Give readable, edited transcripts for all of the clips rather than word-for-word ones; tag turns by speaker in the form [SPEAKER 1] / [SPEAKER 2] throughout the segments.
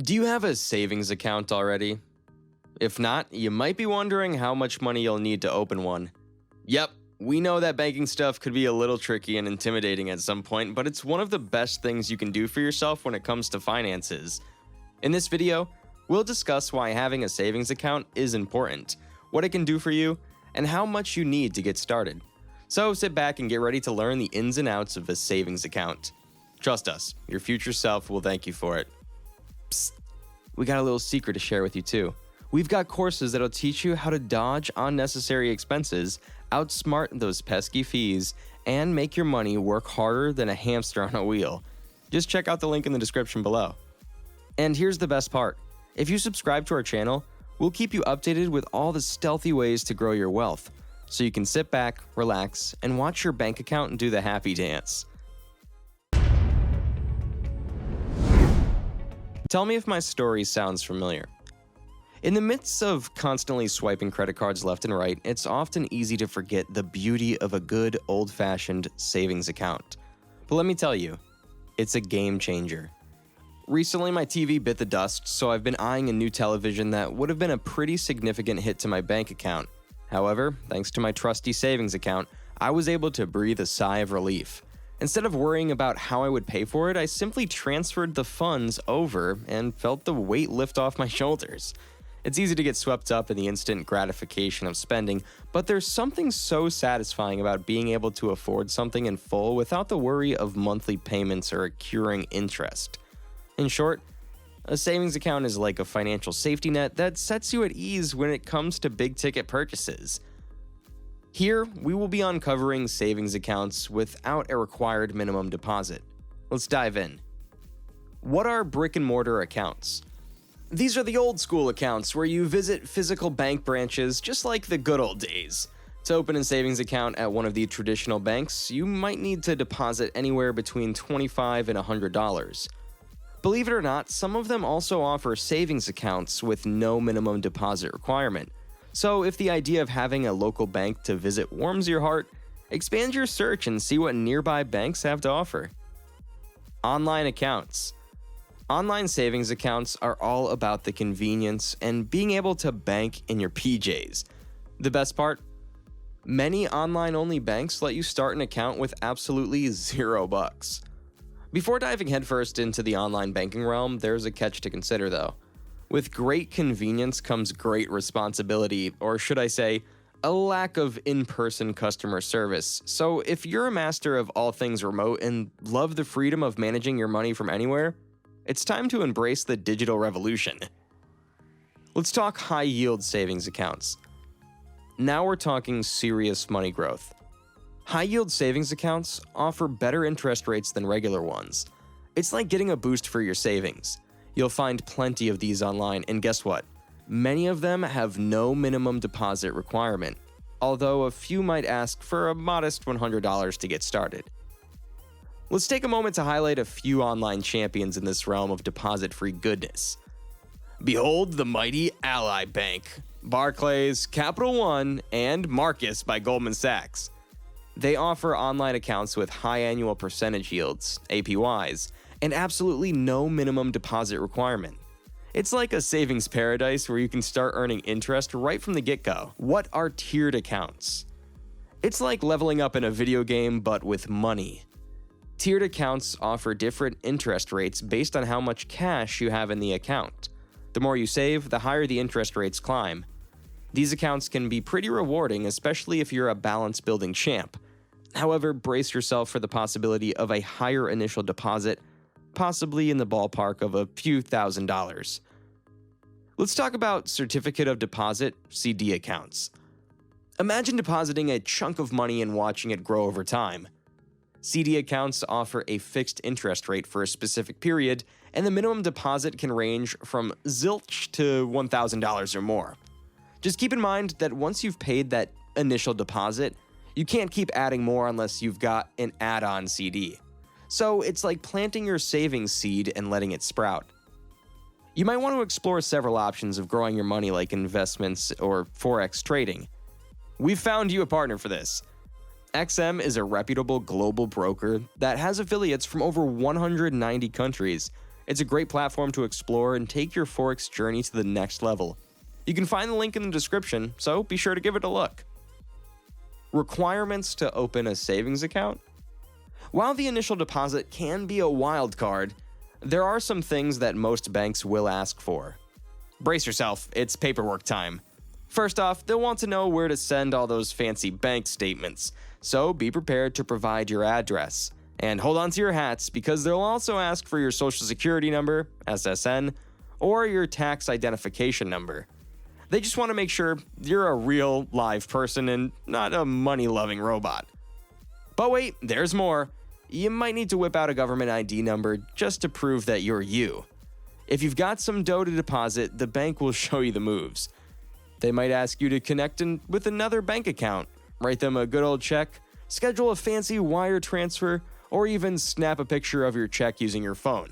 [SPEAKER 1] Do you have a savings account already? If not, you might be wondering how much money you'll need to open one. Yep, we know that banking stuff could be a little tricky and intimidating at some point, but it's one of the best things you can do for yourself when it comes to finances. In this video, we'll discuss why having a savings account is important, what it can do for you, and how much you need to get started. So sit back and get ready to learn the ins and outs of a savings account. Trust us, your future self will thank you for it. Psst, we got a little secret to share with you too. We've got courses that'll teach you how to dodge unnecessary expenses, outsmart those pesky fees, and make your money work harder than a hamster on a wheel. Just check out the link in the description below. And here's the best part. If you subscribe to our channel, we'll keep you updated with all the stealthy ways to grow your wealth, so you can sit back, relax, and watch your bank account do the happy dance. Tell me if my story sounds familiar. In the midst of constantly swiping credit cards left and right, it's often easy to forget the beauty of a good old-fashioned savings account. But let me tell you, it's a game changer. Recently, my TV bit the dust, so I've been eyeing a new television that would have been a pretty significant hit to my bank account. However, thanks to my trusty savings account, I was able to breathe a sigh of relief. Instead of worrying about how I would pay for it, I simply transferred the funds over and felt the weight lift off my shoulders. It's easy to get swept up in the instant gratification of spending, but there's something so satisfying about being able to afford something in full without the worry of monthly payments or accruing interest. In short, a savings account is like a financial safety net that sets you at ease when it comes to big-ticket purchases. Here, we will be uncovering savings accounts without a required minimum deposit. Let's dive in. What are brick-and-mortar accounts? These are the old-school accounts where you visit physical bank branches just like the good old days. To open a savings account at one of the traditional banks, you might need to deposit anywhere between $25 and $100. Believe it or not, some of them also offer savings accounts with no minimum deposit requirement. So if the idea of having a local bank to visit warms your heart, expand your search and see what nearby banks have to offer. Online accounts. Online savings accounts are all about the convenience and being able to bank in your PJs. The best part? Many online-only banks let you start an account with absolutely $0. Before diving headfirst into the online banking realm, there's a catch to consider though. With great convenience comes great responsibility, or should I say, a lack of in-person customer service. So if you're a master of all things remote and love the freedom of managing your money from anywhere, it's time to embrace the digital revolution. Let's talk high-yield savings accounts. Now we're talking serious money growth. High-yield savings accounts offer better interest rates than regular ones. It's like getting a boost for your savings. You'll find plenty of these online, and guess what? Many of them have no minimum deposit requirement, although a few might ask for a modest $100 to get started. Let's take a moment to highlight a few online champions in this realm of deposit-free goodness. Behold the mighty Ally Bank, Barclays, Capital One, and Marcus by Goldman Sachs. They offer online accounts with high annual percentage yields, APYs, and absolutely no minimum deposit requirement. It's like a savings paradise where you can start earning interest right from the get-go. What are tiered accounts? It's like leveling up in a video game, but with money. Tiered accounts offer different interest rates based on how much cash you have in the account. The more you save, the higher the interest rates climb. These accounts can be pretty rewarding, especially if you're a balance-building champ. However, brace yourself for the possibility of a higher initial deposit, possibly in the ballpark of a few $1,000s. Let's talk about certificate of deposit, CD accounts. Imagine depositing a chunk of money and watching it grow over time. CD accounts offer a fixed interest rate for a specific period, and the minimum deposit can range from zilch to $1,000 or more. Just keep in mind that once you've paid that initial deposit, you can't keep adding more unless you've got an add-on CD. So it's like planting your savings seed and letting it sprout. You might want to explore several options of growing your money like investments or Forex trading. We've found you a partner for this. XM is a reputable global broker that has affiliates from over 190 countries It's a great platform to explore and take your Forex journey to the next level. You can find the link in the description, so be sure to give it a look. Requirements to open a savings account? While the initial deposit can be a wild card, there are some things that most banks will ask for. Brace yourself, it's paperwork time. First off, they'll want to know where to send all those fancy bank statements, so be prepared to provide your address. And hold on to your hats, because they'll also ask for your social security number, SSN, or your tax identification number. They just want to make sure you're a real, live person and not a money-loving robot. But wait, there's more. You might need to whip out a government ID number just to prove that you're you. If you've got some dough to deposit, the bank will show you the moves. They might ask you to connect with another bank account, write them a good old check, schedule a fancy wire transfer, or even snap a picture of your check using your phone.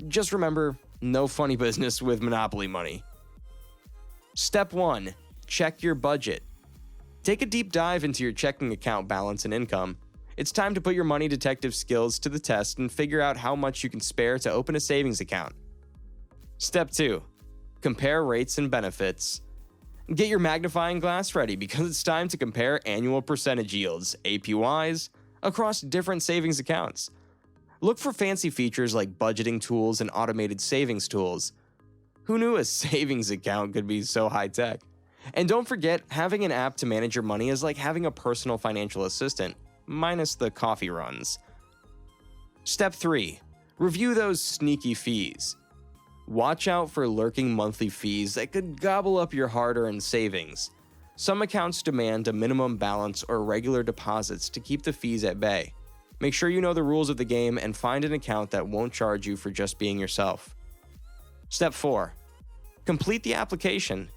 [SPEAKER 1] Just remember, no funny business with Monopoly money. Step 1. Check your budget. Take a deep dive into your checking account balance and income. It's time to put your money detective skills to the test and figure out how much you can spare to open a savings account. Step 2. Compare rates and benefits. Get your magnifying glass ready because it's time to compare annual percentage yields, APYs, across different savings accounts. Look for fancy features like budgeting tools and automated savings tools. Who knew a savings account could be so high-tech? And don't forget, having an app to manage your money is like having a personal financial assistant, minus the coffee runs. Step 3. Review those sneaky fees. Watch out for lurking monthly fees that could gobble up your hard-earned savings. Some accounts demand a minimum balance or regular deposits to keep the fees at bay. Make sure you know the rules of the game and find an account that won't charge you for just being yourself. Step 4. Complete the application.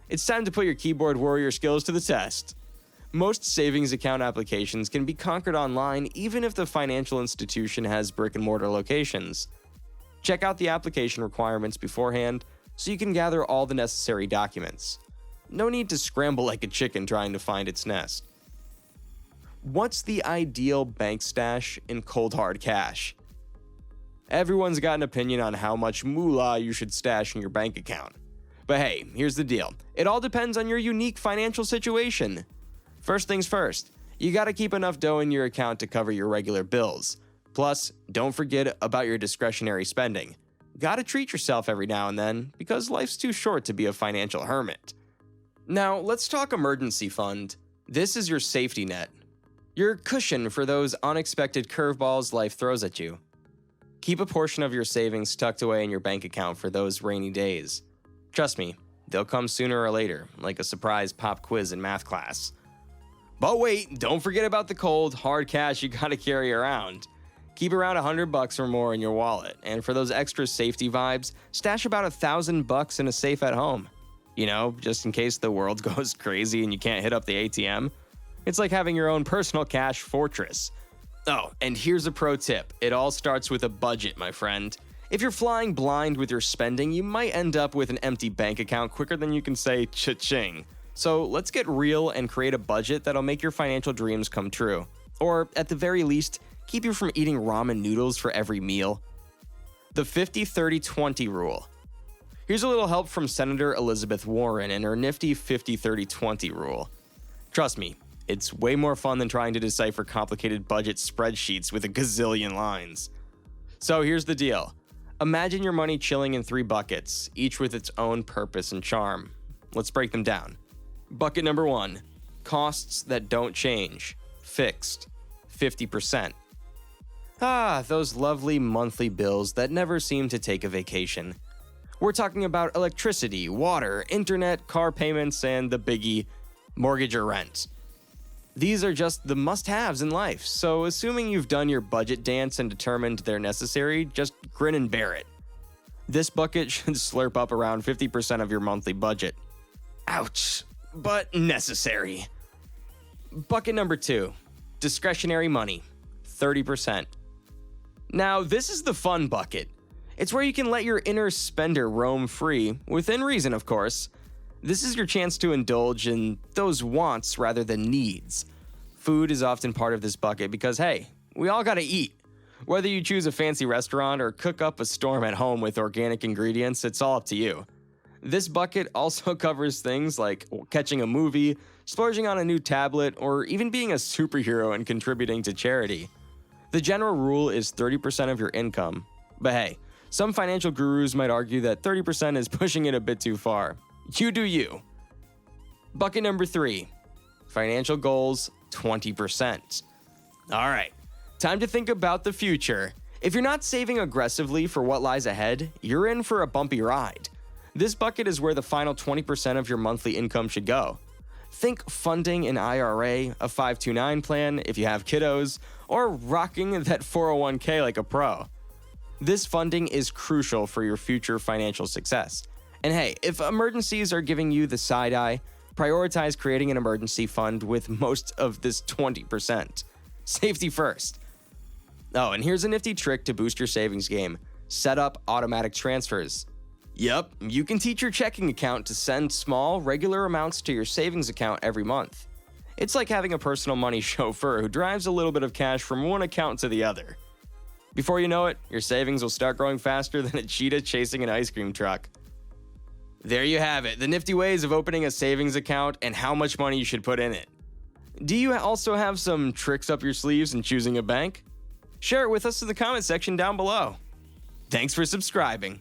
[SPEAKER 1] It's time to put your keyboard warrior skills to the test. Most savings account applications can be conquered online even if the financial institution has brick-and-mortar locations. Check out the application requirements beforehand so you can gather all the necessary documents. No need to scramble like a chicken trying to find its nest. What's the ideal bank stash in cold hard cash? Everyone's got an opinion on how much moolah you should stash in your bank account. But hey, here's the deal. It all depends on your unique financial situation. First things first, you gotta keep enough dough in your account to cover your regular bills. Plus, don't forget about your discretionary spending. Gotta treat yourself every now and then, because life's too short to be a financial hermit. Now, let's talk emergency fund. This is your safety net. Your cushion for those unexpected curveballs life throws at you. Keep a portion of your savings tucked away in your bank account for those rainy days. Trust me, they'll come sooner or later, like a surprise pop quiz in math class. But wait, don't forget about the cold, hard cash you gotta carry around. Keep around $100 or more in your wallet, and for those extra safety vibes, stash about $1,000 in a safe at home. You know, just in case the world goes crazy and you can't hit up the ATM. It's like having your own personal cash fortress. Oh, and here's a pro tip. It all starts with a budget, my friend. If you're flying blind with your spending, you might end up with an empty bank account quicker than you can say cha-ching. So let's get real and create a budget that'll make your financial dreams come true. Or, at the very least, keep you from eating ramen noodles for every meal. The 50-30-20 rule. Here's a little help from Senator Elizabeth Warren and her nifty 50-30-20 rule. Trust me, it's way more fun than trying to decipher complicated budget spreadsheets with a gazillion lines. So here's the deal. Imagine your money chilling in 3 buckets, each with its own purpose and charm. Let's break them down. Bucket number 1. Costs that don't change. Fixed. 50%. Those lovely monthly bills that never seem to take a vacation. We're talking about electricity, water, internet, car payments, and the biggie, mortgage or rent. These are just the must-haves in life, so assuming you've done your budget dance and determined they're necessary, just grin and bear it. This bucket should slurp up around 50% of your monthly budget. Ouch, but necessary. Bucket number 2, discretionary money, 30%. Now, this is the fun bucket. It's where you can let your inner spender roam free, within reason, of course. This is your chance to indulge in those wants rather than needs. Food is often part of this bucket because, hey, we all gotta eat. Whether you choose a fancy restaurant or cook up a storm at home with organic ingredients, it's all up to you. This bucket also covers things like catching a movie, splurging on a new tablet, or even being a superhero and contributing to charity. The general rule is 30% of your income. But hey, some financial gurus might argue that 30% is pushing it a bit too far. You do you. Bucket number 3. Financial goals, 20%. Alright, time to think about the future. If you're not saving aggressively for what lies ahead, you're in for a bumpy ride. This bucket is where the final 20% of your monthly income should go. Think funding an IRA, a 529 plan if you have kiddos, or rocking that 401k like a pro. This funding is crucial for your future financial success. And hey, if emergencies are giving you the side eye, prioritize creating an emergency fund with most of this 20%. Safety first. Oh, and here's a nifty trick to boost your savings game. Set up automatic transfers. Yep, you can teach your checking account to send small, regular amounts to your savings account every month. It's like having a personal money chauffeur who drives a little bit of cash from one account to the other. Before you know it, your savings will start growing faster than a cheetah chasing an ice cream truck. There you have it, the nifty ways of opening a savings account and how much money you should put in it. Do you also have some tricks up your sleeves in choosing a bank? Share it with us in the comment section down below. Thanks for subscribing.